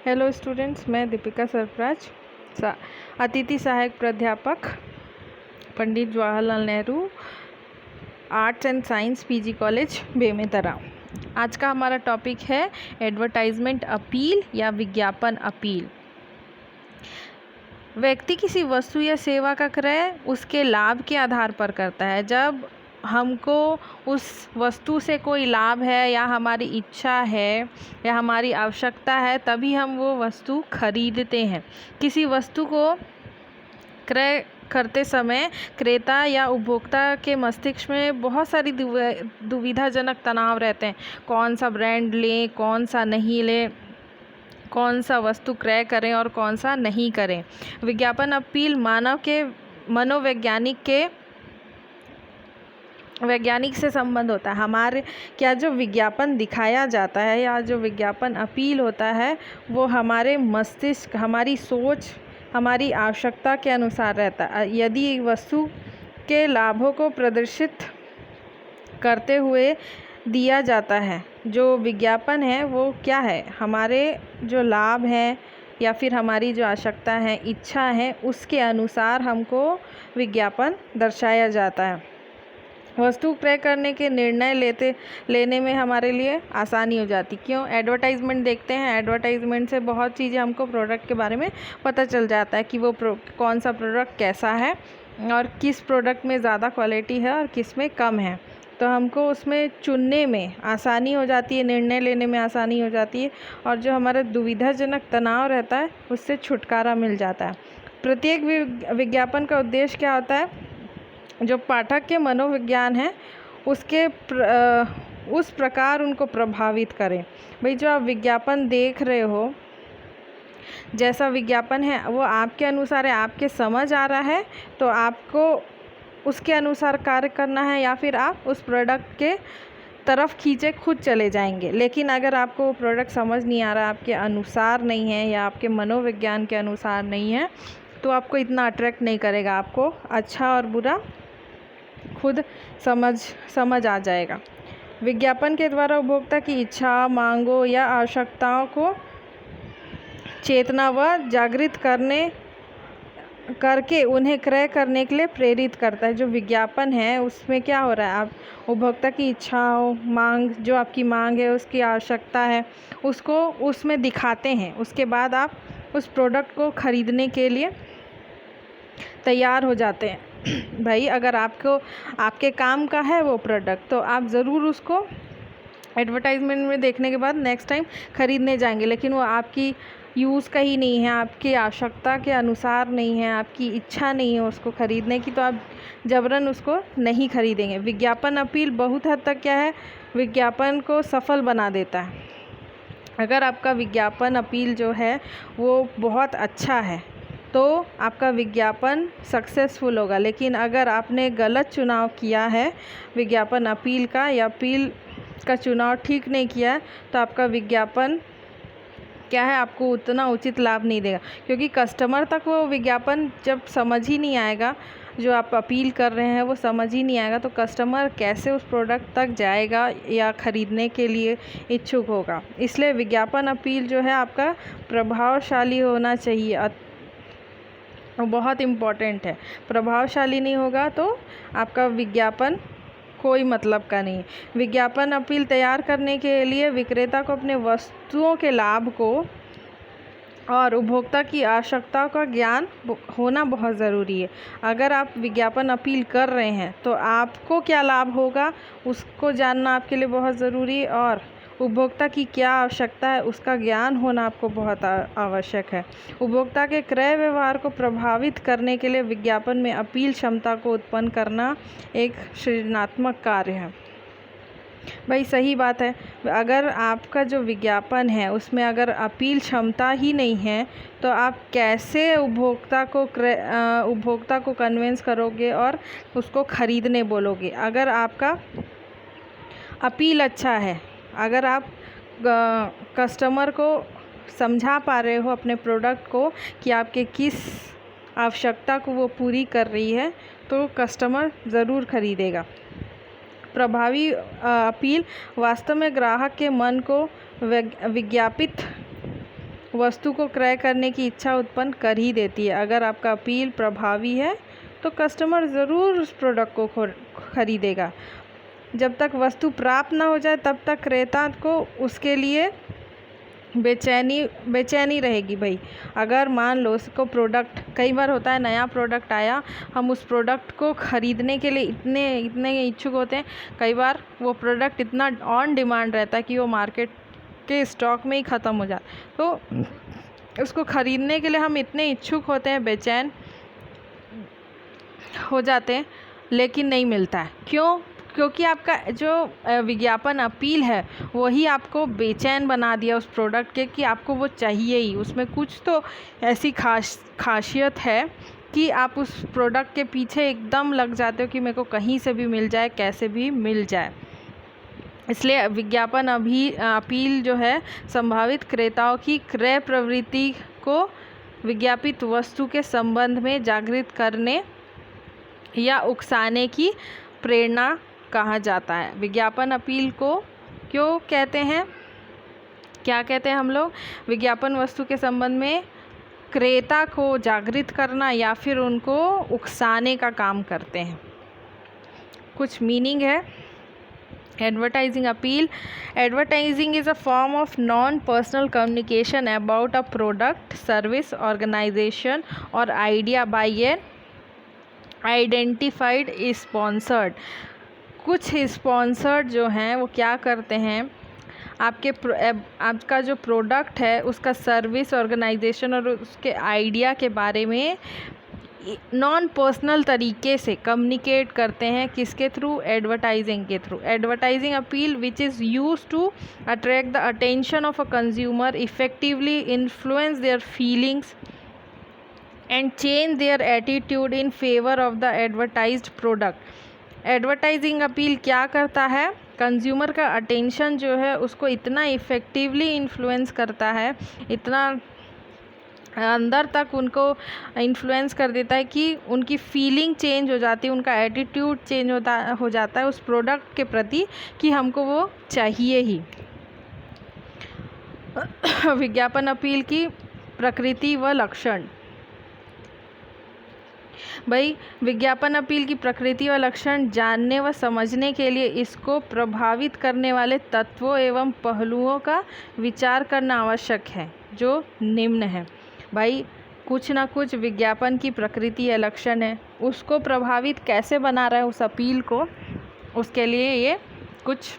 Hello students, मैं दीपिका सरफराज, अतिथि सहायक प्राध्यापक, Pandit Jawaharlal Nehru arts and science PG college Bemetara. आज का हमारा टॉपिक है एडवर्टाइजमेंट अपील या विज्ञापन अपील। व्यक्ति किसी वस्तु या सेवा का क्रय उसके लाभ के आधार पर करता है। जब हमको उस वस्तु से कोई लाभ है या हमारी इच्छा है या हमारी आवश्यकता है, तभी हम वो वस्तु खरीदते हैं। किसी वस्तु को क्रय करते समय क्रेता या उपभोक्ता के मस्तिष्क में बहुत सारी दुविधाजनक तनाव रहते हैं। कौन सा ब्रांड लें, कौन सा नहीं लें, कौन सा वस्तु क्रय करें और कौन सा नहीं करें। विज्ञापन अपील मानव के वैज्ञानिक से संबंध होता है। हमारे क्या जो विज्ञापन दिखाया जाता है या जो विज्ञापन अपील होता है, वो हमारे मस्तिष्क, हमारी सोच, हमारी आवश्यकता के अनुसार रहता है। यदि वस्तु के लाभों को प्रदर्शित करते हुए दिया जाता है, जो विज्ञापन है वो क्या है, हमारे जो लाभ हैं या फिर हमारी जो आवश्यकता है, इच्छा है, उसके अनुसार हमको विज्ञापन दर्शाया जाता है। वस्तु क्रय करने के निर्णय लेने में हमारे लिए आसानी हो जाती। क्यों? एडवर्टाइजमेंट देखते हैं, एडवर्टाइजमेंट से बहुत चीज़ें हमको प्रोडक्ट के बारे में पता चल जाता है कि वो कौन सा प्रोडक्ट कैसा है और किस प्रोडक्ट में ज़्यादा क्वालिटी है और किस में कम है। तो हमको उसमें चुनने में आसानी हो जाती है, निर्णय लेने में आसानी हो जाती है और जो हमारा दुविधाजनक तनाव रहता है उससे छुटकारा मिल जाता है। प्रत्येक विज्ञापन का उद्देश्य क्या होता है? जो पाठक के मनोविज्ञान है उसके उस प्रकार उनको प्रभावित करें। भाई, जो आप विज्ञापन देख रहे हो, जैसा विज्ञापन है वो आपके अनुसार है, आपके समझ आ रहा है तो आपको उसके अनुसार कार्य करना है या फिर आप उस प्रोडक्ट के तरफ खींचे खुद चले जाएंगे। लेकिन अगर आपको वो प्रोडक्ट समझ नहीं आ रहा, आपके अनुसार नहीं है या आपके मनोविज्ञान के अनुसार नहीं है, तो आपको इतना अट्रैक्ट नहीं करेगा। आपको अच्छा और बुरा खुद समझ आ जाएगा। विज्ञापन के द्वारा उपभोक्ता की इच्छा, मांगों या आवश्यकताओं को चेतना व जागृत करके उन्हें क्रय करने के लिए प्रेरित करता है। जो विज्ञापन है उसमें क्या हो रहा है, आप उपभोक्ता की इच्छाओं, मांग, जो आपकी मांग है, उसकी आवश्यकता है, उसको उसमें दिखाते हैं। उसके बाद आप उस प्रोडक्ट को खरीदने के लिए तैयार हो जाते हैं। भाई, अगर आपके काम का है वो प्रोडक्ट, तो आप ज़रूर उसको एडवर्टाइजमेंट में देखने के बाद नेक्स्ट टाइम ख़रीदने जाएंगे। लेकिन वो आपकी यूज़ का ही नहीं है, आपकी आवश्यकता के अनुसार नहीं है, आपकी इच्छा नहीं है उसको ख़रीदने की, तो आप जबरन उसको नहीं ख़रीदेंगे। विज्ञापन अपील बहुत हद तक क्या है, विज्ञापन को सफल बना देता है। अगर आपका विज्ञापन अपील जो है वो बहुत अच्छा है तो आपका विज्ञापन सक्सेसफुल होगा। लेकिन अगर आपने गलत चुनाव किया है विज्ञापन अपील का, या अपील का चुनाव ठीक नहीं किया है, तो आपका विज्ञापन क्या है, आपको उतना उचित लाभ नहीं देगा। क्योंकि कस्टमर तक वो विज्ञापन जब समझ ही नहीं आएगा, जो आप अपील कर रहे हैं वो समझ ही नहीं आएगा, तो कस्टमर कैसे उस प्रोडक्ट तक जाएगा या ख़रीदने के लिए इच्छुक होगा। इसलिए विज्ञापन अपील जो है आपका प्रभावशाली होना चाहिए, बहुत इम्पॉर्टेंट है। प्रभावशाली नहीं होगा तो आपका विज्ञापन कोई मतलब का नहीं। विज्ञापन अपील तैयार करने के लिए विक्रेता को अपने वस्तुओं के लाभ को और उपभोक्ता की आवश्यकताओं का ज्ञान होना बहुत ज़रूरी है। अगर आप विज्ञापन अपील कर रहे हैं तो आपको क्या लाभ होगा उसको जानना आपके लिए बहुत ज़रूरी है, और उपभोक्ता की क्या आवश्यकता है उसका ज्ञान होना आपको बहुत आवश्यक है। उपभोक्ता के क्रय व्यवहार को प्रभावित करने के लिए विज्ञापन में अपील क्षमता को उत्पन्न करना एक सृजनात्मक कार्य है। भाई, सही बात है। अगर आपका जो विज्ञापन है उसमें अगर अपील क्षमता ही नहीं है, तो आप कैसे उपभोक्ता को कन्विंस करोगे और उसको ख़रीदने बोलोगे? अगर आपका अपील अच्छा है, अगर आप कस्टमर को समझा पा रहे हो अपने प्रोडक्ट को कि आपके किस आवश्यकता को वो पूरी कर रही है, तो कस्टमर ज़रूर ख़रीदेगा। प्रभावी अपील वास्तव में ग्राहक के मन को विज्ञापित वस्तु को क्रय करने की इच्छा उत्पन्न कर ही देती है। अगर आपका अपील प्रभावी है तो कस्टमर ज़रूर उस प्रोडक्ट को खरीदेगा। जब तक वस्तु प्राप्त ना हो जाए तब तक क्रेता को उसके लिए बेचैनी रहेगी भाई। अगर मान लो उसको प्रोडक्ट, कई बार होता है नया प्रोडक्ट आया, हम उस प्रोडक्ट को ख़रीदने के लिए इतने इच्छुक होते हैं, कई बार वो प्रोडक्ट इतना ऑन डिमांड रहता है कि वो मार्केट के स्टॉक में ही ख़त्म हो जाता है। तो उसको ख़रीदने के लिए हम इतने इच्छुक होते हैं, बेचैन हो जाते हैं, लेकिन नहीं मिलता है। क्यों? क्योंकि आपका जो विज्ञापन अपील है वही आपको बेचैन बना दिया उस प्रोडक्ट के, कि आपको वो चाहिए ही। उसमें कुछ तो ऐसी खासियत है कि आप उस प्रोडक्ट के पीछे एकदम लग जाते हो कि मेरे को कहीं से भी मिल जाए, कैसे भी मिल जाए। इसलिए विज्ञापन अपील जो है संभावित क्रेताओं की क्रय प्रवृत्ति को विज्ञापित वस्तु के संबंध में जागृत करने या उकसाने की प्रेरणा कहा जाता है। विज्ञापन अपील को क्यों कहते हैं, क्या कहते हैं हम लोग? विज्ञापन वस्तु के संबंध में क्रेता को जागृत करना या फिर उनको उकसाने का काम करते हैं। कुछ मीनिंग है। Advertising appeal. Advertising is a form of non-personal communication about a product, service, organization or idea by an identified sponsored. कुछ स्पॉन्सर्ड जो हैं वो क्या करते हैं, आपका जो प्रोडक्ट है उसका सर्विस, ऑर्गेनाइजेशन और उसके आइडिया के बारे में नॉन पर्सनल तरीके से कम्युनिकेट करते हैं। किसके थ्रू? एडवर्टाइजिंग के through. Advertising appeal which is use to attract the attention of a consumer, effectively influence their feelings and change their attitude in favour of the advertised product. Advertising appeal क्या करता है? Consumer का attention जो है उसको इतना effectively influence करता है, इतना अंदर तक उनको इन्फ्लुएंस कर देता है कि उनकी फीलिंग चेंज हो जाती है, उनका एटीट्यूड चेंज हो जाता है उस प्रोडक्ट के प्रति कि हमको वो चाहिए ही। विज्ञापन अपील की प्रकृति व लक्षण. भाई विज्ञापन अपील की प्रकृति व लक्षण जानने व समझने के लिए इसको प्रभावित करने वाले तत्वों एवं पहलुओं का विचार करना आवश्यक है, जो निम्न है. भाई कुछ ना कुछ विज्ञापन की प्रकृति या लक्षण है, उसको प्रभावित कैसे बना रहा है उस अपील को, उसके लिए ये कुछ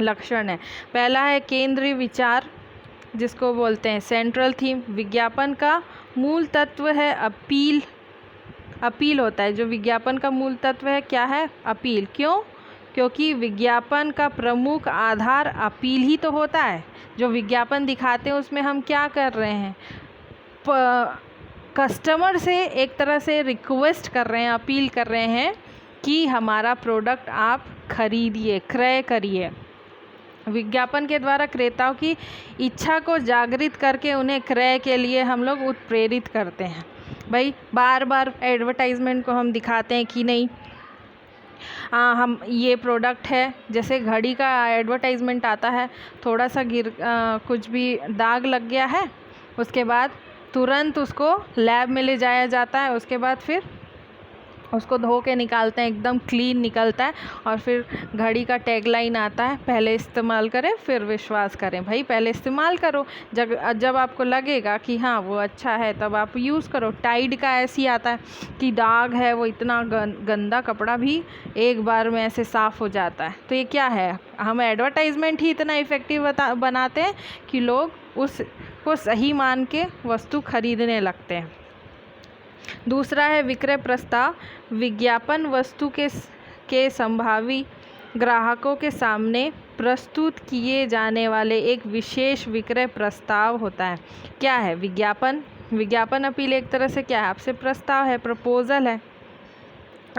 लक्षण है. पहला है केंद्रीय विचार, जिसको बोलते हैं सेंट्रल थीम. विज्ञापन का मूल तत्व है अपील होता है. जो विज्ञापन का मूल तत्व है क्या है? अपील. क्यों? क्योंकि विज्ञापन का प्रमुख आधार अपील ही तो होता है. जो विज्ञापन दिखाते हैं उसमें हम क्या कर रहे हैं? कस्टमर से एक तरह से रिक्वेस्ट कर रहे हैं, अपील कर रहे हैं कि हमारा प्रोडक्ट आप खरीदिए, क्रय करिए. विज्ञापन के द्वारा क्रेताओं की इच्छा को जागृत करके उन्हें क्रय के लिए हम लोग उत्प्रेरित करते हैं. भाई बार बार एडवर्टाइजमेंट को हम दिखाते हैं कि नहीं हम ये प्रोडक्ट है, जैसे घड़ी का एडवर्टाइजमेंट आता है, थोड़ा सा कुछ भी दाग लग गया है, उसके बाद तुरंत उसको लैब में ले जाया जाता है, उसके बाद फिर उसको धो के निकालते हैं, एकदम क्लीन निकलता है, और फिर घड़ी का टैगलाइन आता है, पहले इस्तेमाल करें फिर विश्वास करें. भाई पहले इस्तेमाल करो, जब आपको लगेगा कि हाँ वो अच्छा है तब आप यूज़ करो. टाइड का ऐसी आता है कि दाग है, वो इतना गंदा कपड़ा भी एक बार में ऐसे साफ़ हो जाता है. तो ये क्या है? हम एडवर्टाइजमेंट ही इतना इफ़ेक्टिव बनाते हैं कि लोग उसको सही मान के वस्तु खरीदने लगते हैं. दूसरा है विक्रय प्रस्ताव. विज्ञापन वस्तु के संभावी ग्राहकों के सामने प्रस्तुत किए जाने वाले एक विशेष विक्रय प्रस्ताव होता है. क्या है विज्ञापन अपील एक तरह से क्या है? आपसे प्रस्ताव है, प्रपोजल है.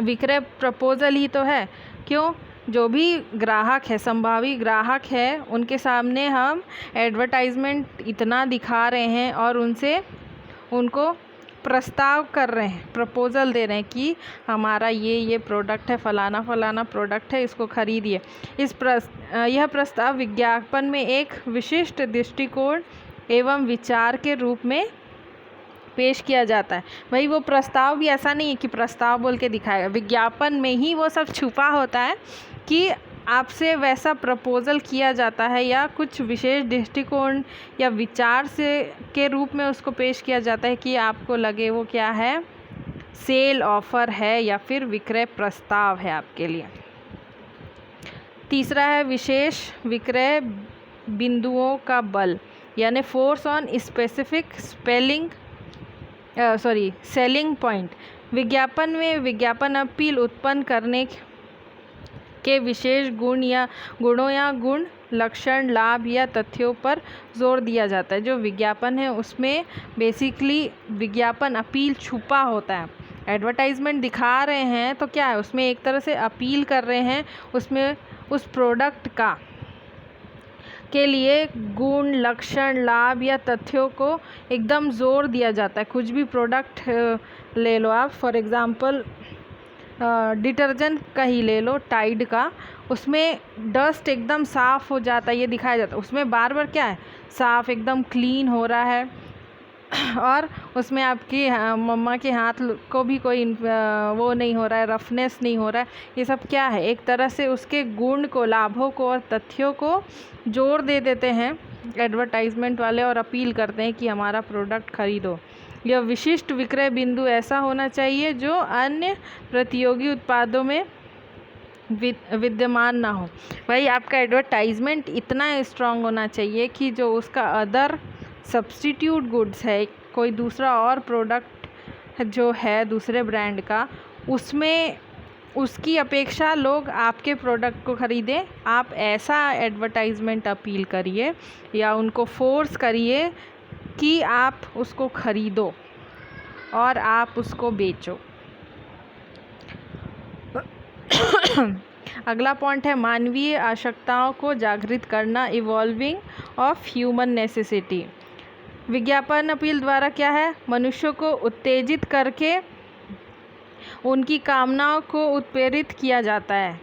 विक्रय प्रपोजल ही तो है. क्यों? जो भी ग्राहक है, संभावी ग्राहक है, उनके सामने हम एडवर्टाइजमेंट इतना दिखा रहे हैं और उनको प्रस्ताव कर रहे हैं, प्रपोजल दे रहे हैं कि हमारा ये प्रोडक्ट है, फलाना प्रोडक्ट है, इसको खरीदिए. यह प्रस्ताव विज्ञापन में एक विशिष्ट दृष्टिकोण एवं विचार के रूप में पेश किया जाता है। भाई वो प्रस्ताव भी ऐसा नहीं है कि प्रस्ताव बोल के दिखाएगा, विज्ञापन में ही वो सब छुपा होता है कि आपसे वैसा प्रपोज़ल किया जाता है या कुछ विशेष दृष्टिकोण या विचार से के रूप में उसको पेश किया जाता है कि आपको लगे वो क्या है, सेल ऑफ़र है या फिर विक्रय प्रस्ताव है आपके लिए। तीसरा है विशेष विक्रय बिंदुओं का बल, यानी force on specific selling point. विज्ञापन में विज्ञापन अपील उत्पन्न करने के विशेष गुणों या गुण लक्षण लाभ या तथ्यों पर जोर दिया जाता है। जो विज्ञापन है उसमें बेसिकली विज्ञापन अपील छुपा होता है। एडवर्टाइजमेंट दिखा रहे हैं तो क्या है, उसमें एक तरह से अपील कर रहे हैं, उसमें उस प्रोडक्ट के लिए गुण लक्षण लाभ या तथ्यों को एकदम ज़ोर दिया जाता है। कुछ भी प्रोडक्ट ले लो आप, फॉर एग्ज़ाम्पल डिटर्जेंट का ही ले लो, टाइड का, उसमें डस्ट एकदम साफ़ हो जाता है, ये दिखाया जाता है। उसमें बार बार क्या है, साफ़ एकदम क्लीन हो रहा है और उसमें आपकी मम्मा के हाथ को भी कोई वो नहीं हो रहा है, रफनेस नहीं हो रहा है। ये सब क्या है, एक तरह से उसके गुण को, लाभों को और तथ्यों को जोर दे देते हैं एडवर्टाइजमेंट वाले और अपील करते हैं कि हमारा प्रोडक्ट खरीदो। यह विशिष्ट विक्रय बिंदु ऐसा होना चाहिए जो अन्य प्रतियोगी उत्पादों में विद्यमान ना हो। भाई आपका एडवर्टाइजमेंट इतना स्ट्रांग होना चाहिए कि जो उसका अदर सब्स्टिट्यूट गुड्स है, कोई दूसरा और प्रोडक्ट जो है दूसरे ब्रांड का, उसमें उसकी अपेक्षा लोग आपके प्रोडक्ट को ख़रीदें। आप ऐसा एडवर्टाइजमेंट अपील करिए या उनको फोर्स करिए कि आप उसको ख़रीदो और आप उसको बेचो। अगला पॉइंट है मानवीय आवश्यकताओं को जागृत करना, इवॉल्विंग ऑफ ह्यूमन नेसेसिटी। विज्ञापन अपील द्वारा क्या है, मनुष्यों को उत्तेजित करके उनकी कामनाओं को उत्प्रेरित किया जाता है।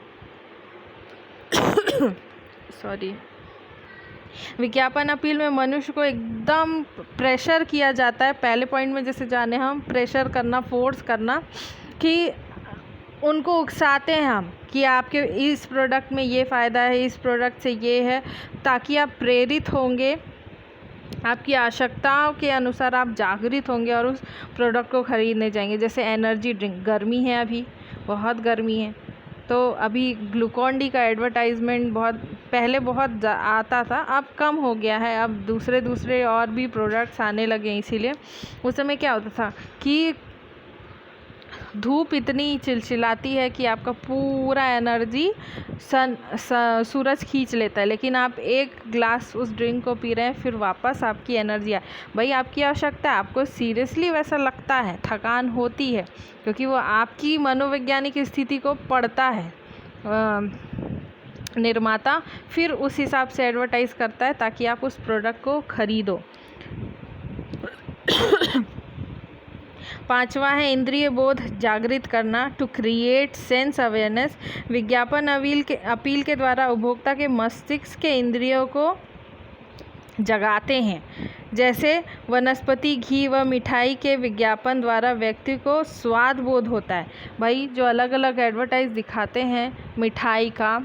विज्ञापन अपील में मनुष्य को एकदम प्रेशर किया जाता है। पहले पॉइंट में जैसे जाने हम, प्रेशर करना, फोर्स करना, कि उनको उकसाते हैं हम कि आपके इस प्रोडक्ट में ये फ़ायदा है, इस प्रोडक्ट से ये है, ताकि आप प्रेरित होंगे, आपकी आवश्यकताओं के अनुसार आप जागृत होंगे और उस प्रोडक्ट को ख़रीदने जाएंगे। जैसे एनर्जी ड्रिंक, गर्मी है, अभी बहुत गर्मी है, तो अभी ग्लूकॉन डी का एडवर्टाइजमेंट पहले बहुत आता था, अब कम हो गया है, अब दूसरे और भी प्रोडक्ट्स आने लगे हैं। इसीलिए उस समय क्या होता था कि धूप इतनी चिलचिलाती है कि आपका पूरा एनर्जी सूरज खींच लेता है, लेकिन आप एक ग्लास उस ड्रिंक को पी रहे हैं, फिर वापस आपकी एनर्जी आए। भाई आपकी आवश्यकता है, आपको सीरियसली वैसा लगता है, थकान होती है, क्योंकि वो आपकी मनोवैज्ञानिक स्थिति को पढ़ता है निर्माता, फिर उस हिसाब से एडवर्टाइज़ करता है ताकि आप उस प्रोडक्ट को खरीदो। पांचवा है इंद्रिय बोध जागृत करना, टू क्रिएट सेंस अवेयरनेस। विज्ञापन अपील के द्वारा उपभोक्ता के मस्तिष्क के इंद्रियों को जगाते हैं। जैसे वनस्पति घी व मिठाई के विज्ञापन द्वारा व्यक्ति को स्वाद बोध होता है। भाई जो अलग अलग एडवर्टाइज दिखाते हैं मिठाई का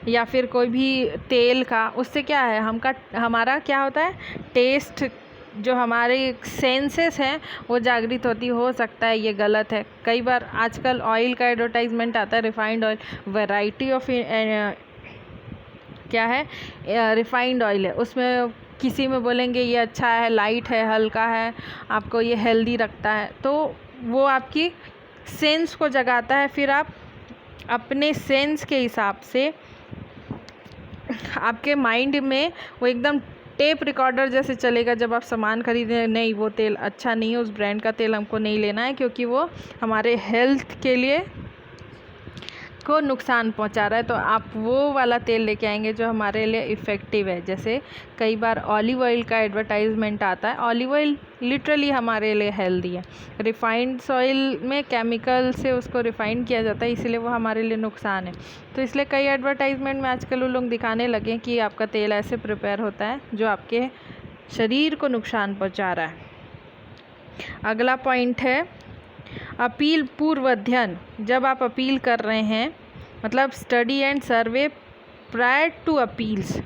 या फिर कोई भी तेल का, उससे क्या है, हमारा क्या होता है, टेस्ट, जो हमारे सेंसेस हैं वो जागृत होती। हो सकता है ये गलत है। कई बार आजकल ऑयल का एडवर्टाइजमेंट आता है, रिफाइंड ऑयल, वैरायटी ऑफ क्या है, रिफाइंड ऑयल है, उसमें किसी में बोलेंगे ये अच्छा है, लाइट है, हल्का है, आपको ये हेल्दी रखता है, तो वो आपकी सेंस को जगाता है। फिर आप अपने सेंस के हिसाब से आपके माइंड में वो एकदम टेप रिकॉर्डर जैसे चलेगा जब आप सामान खरीदें, नहीं वो तेल अच्छा नहीं है, उस ब्रांड का तेल हमको नहीं लेना है, क्योंकि वो हमारे हेल्थ के लिए को नुकसान पहुंचा रहा है, तो आप वो वाला तेल लेके आएंगे जो हमारे लिए इफ़ेक्टिव है। जैसे कई बार ऑलिव ऑयल का एडवर्टाइजमेंट आता है, ऑलिव ऑयल लिटरली हमारे लिए हेल्दी है। रिफाइंड ऑयल में केमिकल से उसको रिफाइंड किया जाता है, इसलिए वो हमारे लिए नुकसान है। तो इसलिए कई एडवर्टाइजमेंट में आजकल वो लोग दिखाने लगे कि आपका तेल ऐसे प्रिपेयर होता है जो आपके शरीर को नुकसान पहुँचा रहा है। अगला पॉइंट है अपील पूर्व अध्ययन। जब आप अपील कर रहे हैं, मतलब study and survey prior to appeals.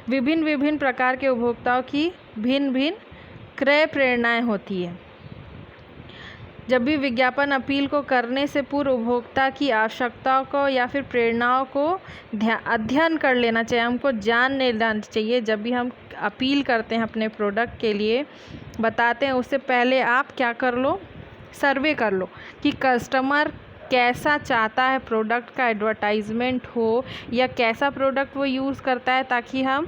विभिन्न प्रकार के उपभोक्ताओं की भिन्न क्रय प्रेरणाएं होती है। जब भी विज्ञापन अपील को करने से पूर्व उपभोक्ता की आवश्यकताओं को या फिर प्रेरणाओं को अध्ययन कर लेना चाहिए, हमको जान लेना चाहिए। जब भी हम अपील करते हैं अपने प्रोडक्ट के लिए, बताते हैं, उससे पहले आप क्या कर लो, सर्वे कर लो कि कस्टमर कैसा चाहता है प्रोडक्ट का एडवर्टाइजमेंट हो, या कैसा प्रोडक्ट वो यूज़ करता है, ताकि हम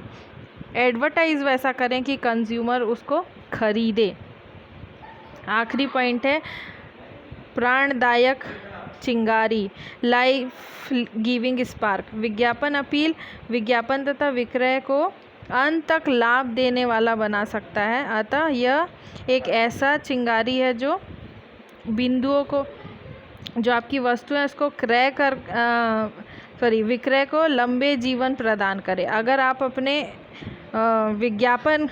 एडवर्टाइज़ वैसा करें कि कंज्यूमर उसको खरीदे। आखिरी पॉइंट है प्राणदायक चिंगारी, लाइफ गिविंग स्पार्क। विज्ञापन अपील विज्ञापन तथा विक्रय को अंत तक लाभ देने वाला बना सकता है। अतः यह एक ऐसा चिंगारी है जो बिंदुओं को, जो आपकी वस्तु है उसको विक्रय को लंबे जीवन प्रदान करे। अगर आप अपने विज्ञापन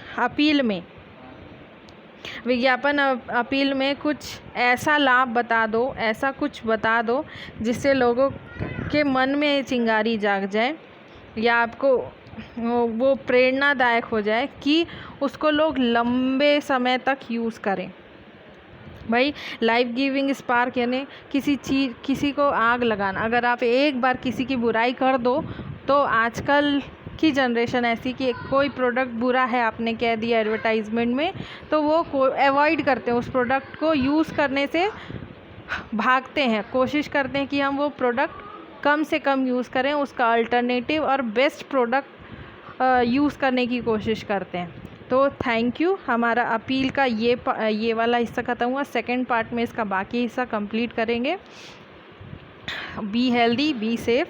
अपील में कुछ ऐसा लाभ बता दो, ऐसा कुछ बता दो जिससे लोगों के मन में चिंगारी जाग जाए, या आपको वो प्रेरणादायक हो जाए कि उसको लोग लंबे समय तक यूज़ करें। भाई लाइफ गिविंग स्पार्क यानी किसी को आग लगाना। अगर आप एक बार किसी की बुराई कर दो, तो आजकल की जनरेशन ऐसी कि कोई प्रोडक्ट बुरा है, आपने कह दिया एडवर्टाइजमेंट में, तो वो अवॉइड करते हैं, उस प्रोडक्ट को यूज़ करने से भागते हैं, कोशिश करते हैं कि हम वो प्रोडक्ट कम से कम यूज़ करें, उसका अल्टरनेटिव और बेस्ट प्रोडक्ट यूज़ करने की कोशिश करते हैं। तो थैंक यू। हमारा अपील का ये वाला हिस्सा ख़त्म हुआ। सेकंड पार्ट में इसका बाकी हिस्सा कंप्लीट करेंगे। Be healthy, be safe.